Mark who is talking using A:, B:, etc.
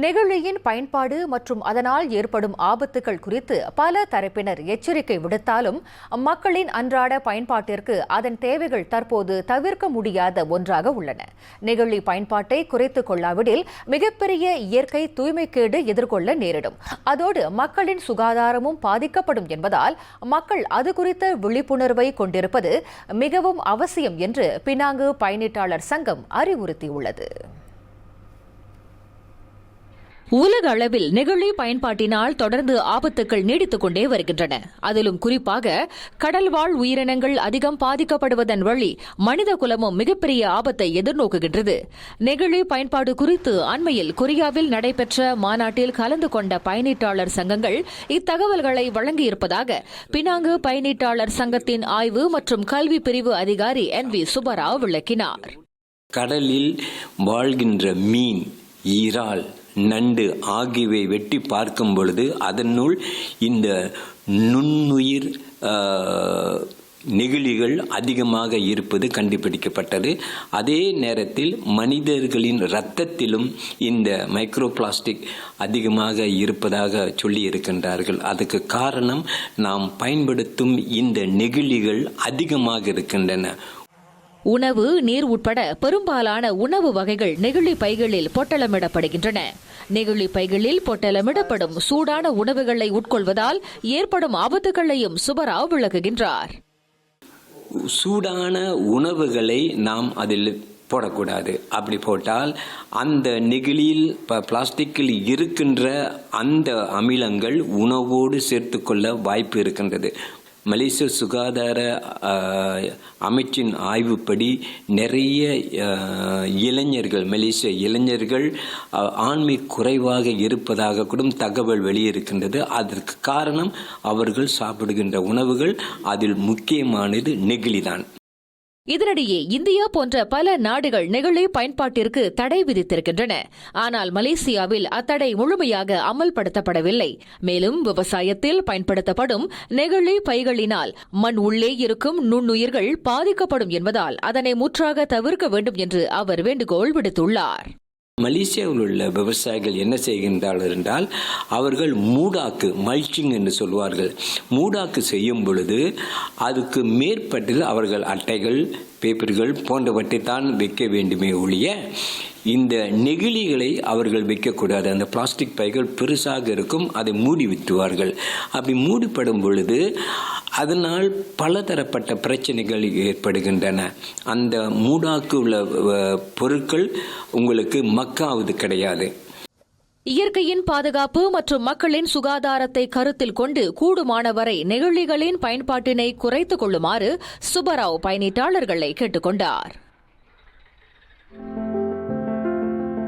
A: நெகிழியின் பயன்பாடு மற்றும் அதனால் ஏற்படும் ஆபத்துகள் குறித்து பல தரப்பினர் எச்சரிக்கை விடுத்தாலும் மக்களின் அன்றாட பயன்பாட்டிற்கு அதன் தேவைகள் தற்போது தவிர்க்க முடியாத ஒன்றாக உள்ளன. நெகிழி பயன்பாட்டை குறைத்துக் கொள்ளாவிடில் மிகப்பெரிய இயற்கை தூய்மைக்கேடு எதிர்கொள்ள நேரிடும். அதோடு மக்களின் சுகாதாரமும் பாதிக்கப்படும் என்பதால் மக்கள் அது குறித்த விழிப்புணர்வை கொண்டிருப்பது மிகவும் அவசியம் என்று பினாங்கு பயணீட்டாளர் சங்கம் அறிவுறுத்தியுள்ளது. உலக அளவில் நெகிழி பயன்பாட்டினால் தொடர்ந்து ஆபத்துக்கள் நீடித்துக் கொண்டே வருகின்றன. அதிலும் குறிப்பாக கடல்வாழ் உயிரினங்கள் அதிகம் பாதிக்கப்படுவதன் வழி மனித குலமும் மிகப்பெரிய ஆபத்தை எதிர்நோக்குகின்றது. நெகிழி பயன்பாடு குறித்து அண்மையில் கொரியாவில் நடைபெற்ற மாநாட்டில் கலந்து கொண்ட பயணீட்டாளர் சங்கங்கள் இத்தகவல்களை வழங்கியிருப்பதாக பினாங்கு பயணீட்டாளர் சங்கத்தின் ஆய்வு மற்றும் கல்வி பிரிவு அதிகாரி NV சுப்பராவ் விளக்கினார்.
B: கடலில் வாழ்கின்ற மீன், ஈரால், நண்டு ஆகியவை வெட்டி பார்க்கும் பொழுது அதனுள் இந்த நுண்ணுயிர் நெகிழிகள் அதிகமாக இருப்பது கண்டுபிடிக்கப்பட்டது. அதே நேரத்தில் மனிதர்களின் இரத்தத்திலும் இந்த மைக்ரோ பிளாஸ்டிக் அதிகமாக இருப்பதாக சொல்லி இருக்கின்றார்கள். அதுக்கு காரணம் நாம் பயன்படுத்தும் இந்த நெகிழிகள் அதிகமாக இருக்கின்றன.
A: உணவு, நீர் உட்பட பெரும்பாலான உணவு வகைகள் நெகிழி பைகளில் பொட்டலமிடப்படுகின்றன. நெகிழி பைகளில் பொட்டலமிடப்படும் சூடான உணவுகளை உட்கொள்வதால் ஏற்படும் ஆபத்துகளையும் சுப்பராவ் விளக்குகின்றார்.
B: சூடான உணவுகளை நாம் அதில் போடக்கூடாது. அப்படி போட்டால் அந்த நெகிழியில் பிளாஸ்டிக்கில் இருக்கின்ற அந்த அமிலங்கள் உணவோடு சேர்த்துக்கொள்ள வாய்ப்பு இருக்கின்றது. மலேசிய சுகாதார அமைச்சின் ஆய்வுப்படி நிறைய மலேசிய இளைஞர்கள் ஆண்மை குறைவாக இருப்பதாக கூட தகவல் வெளியிருக்கின்றது. அதற்கு காரணம் அவர்கள் சாப்பிடுகின்ற உணவுகள், அதில் முக்கியமானது நெகிழிதான்.
A: இதனிடையே இந்தியா போன்ற பல நாடுகள் நெகிழி பயன்பாட்டிற்கு தடை விதித்திருக்கின்றன. ஆனால் மலேசியாவில் அத்தடை முழுமையாக அமல்படுத்தப்படவில்லை. மேலும் விவசாயத்தில் பயன்படுத்தப்படும் நெகிழி பைகளினால் மண் உள்ளே இருக்கும் நுண்ணுயிர்கள் பாதிக்கப்படும் என்பதால் அதனை முற்றாக தவிர்க்க வேண்டும் என்று அவர் வேண்டுகோள் விடுத்துள்ளார்.
B: மலேசியாவில் உள்ள விவசாயிகள் என்ன செய்கின்றார்கள் என்றால், அவர்கள் மூடாக்கு, மல்ச்சிங் என்று சொல்வார்கள், மூடாக்கு செய்யும் பொழுது அதுக்கு மேற்பட்டில் அவர்கள் அட்டைகள், பேப்பர்கள் போன்றவற்றை தான் வைக்க வேண்டுமே ஒழிய இந்த நெகிழிகளை அவர்கள் வைக்கக்கூடாது. அந்த பிளாஸ்டிக் பைகள் பெருசாக இருக்கும், அதை மூடி விட்டுவார்கள். அப்படி மூடிப்படும் பொழுது அதனால் பலதரப்பட்ட பிரச்சனைகள் ஏற்படுகின்றன. அந்த மூடாக்கு உள்ள பொருட்கள் உங்களுக்கு மக்காவது கிடையாது.
A: இயற்கையின் பாதுகாப்பு மற்றும் மக்களின் சுகாதாரத்தை கருத்தில் கொண்டு கூடுமானவரை நெகிழிகளின் பயன்பாட்டினை குறைத்துக் கொள்ளுமாறு சுப்பராவ் பயணீட்டாளர்களை கேட்டுக் கொண்டார்.